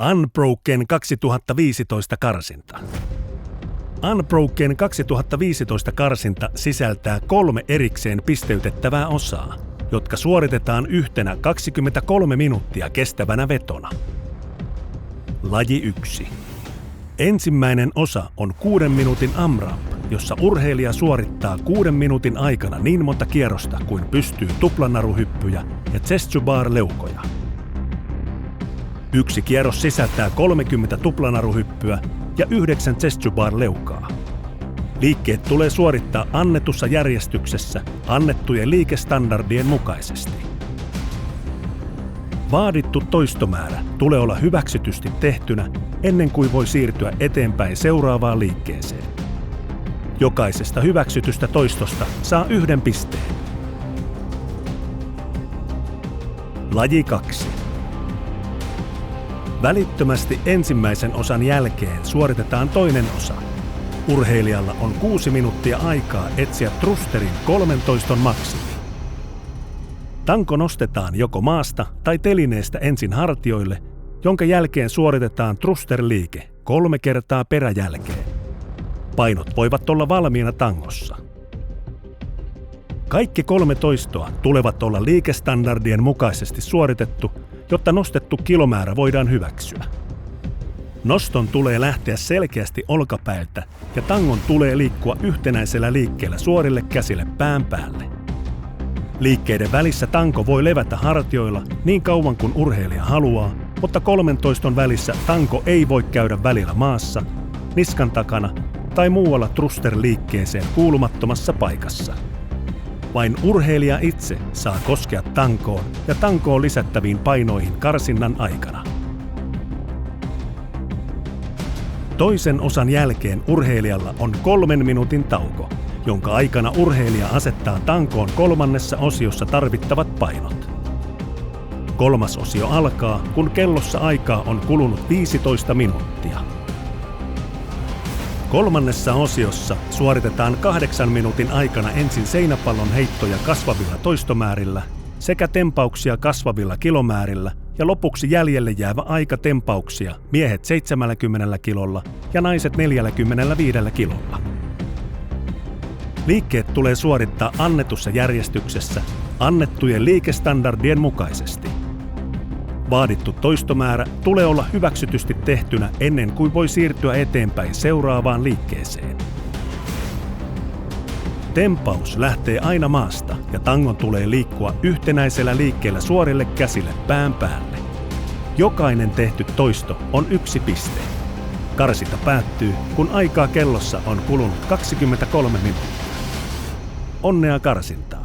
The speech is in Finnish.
Unbroken 2015 karsinta. Unbroken 2015 karsinta sisältää 3 erikseen pisteytettävää osaa, jotka suoritetaan yhtenä 23 minuuttia kestävänä vetona. Laji 1. Ensimmäinen osa on 6 minuutin AMRAP, jossa urheilija suorittaa 6 minuutin aikana niin monta kierrosta kuin pystyy tuplanaruhyppyjä ja chest to bar leukoja. Yksi kierros sisältää 30 tuplanaruhyppyä ja 9 chest to bar leukaa. Liikkeet tulee suorittaa annetussa järjestyksessä annettujen liikestandardien mukaisesti. Vaadittu toistomäärä tulee olla hyväksytysti tehtynä ennen kuin voi siirtyä eteenpäin seuraavaan liikkeeseen. Jokaisesta hyväksytystä toistosta saa 1 pisteen. Laji 2. Välittömästi ensimmäisen osan jälkeen suoritetaan toinen osa. Urheilijalla on 6 minuuttia aikaa etsiä thrusterin 13 maksimi. Tanko nostetaan joko maasta tai telineestä ensin hartioille, jonka jälkeen suoritetaan thruster-liike 3 kertaa peräjälkeen. Painot voivat olla valmiina tangossa. Kaikki 3 toistoa tulevat olla liikestandardien mukaisesti suoritettu, jotta nostettu kilomäärä voidaan hyväksyä. Noston tulee lähteä selkeästi olkapäiltä ja tangon tulee liikkua yhtenäisellä liikkeellä suorille käsille pään päälle. Liikkeiden välissä tanko voi levätä hartioilla niin kauan kuin urheilija haluaa, mutta 3 toiston välissä tanko ei voi käydä välillä maassa, niskan takana tai muualla thruster-liikkeeseen kuulumattomassa paikassa. Vain urheilija itse saa koskea tankoon ja tankoon lisättäviin painoihin karsinnan aikana. Toisen osan jälkeen urheilijalla on 3 minuutin tauko, jonka aikana urheilija asettaa tankoon 3. osiossa tarvittavat painot. 3. osio alkaa, kun kellossa aikaa on kulunut 15 minuuttia. 3. osiossa suoritetaan 8 minuutin aikana ensin seinäpallon heittoja kasvavilla toistomäärillä sekä tempauksia kasvavilla kilomäärillä ja lopuksi jäljelle jäävä aika tempauksia miehet 70 kilolla ja naiset 45 kilolla. Liikkeet tulee suorittaa annetussa järjestyksessä annettujen liikestandardien mukaisesti. Vaadittu toistomäärä tulee olla hyväksytysti tehtynä ennen kuin voi siirtyä eteenpäin seuraavaan liikkeeseen. Tempaus lähtee aina maasta ja tangon tulee liikkua yhtenäisellä liikkeellä suorille käsille pään päälle. Jokainen tehty toisto on 1 piste. Karsinta päättyy, kun aikaa kellossa on kulunut 23 minuuttia. Onnea karsintaan!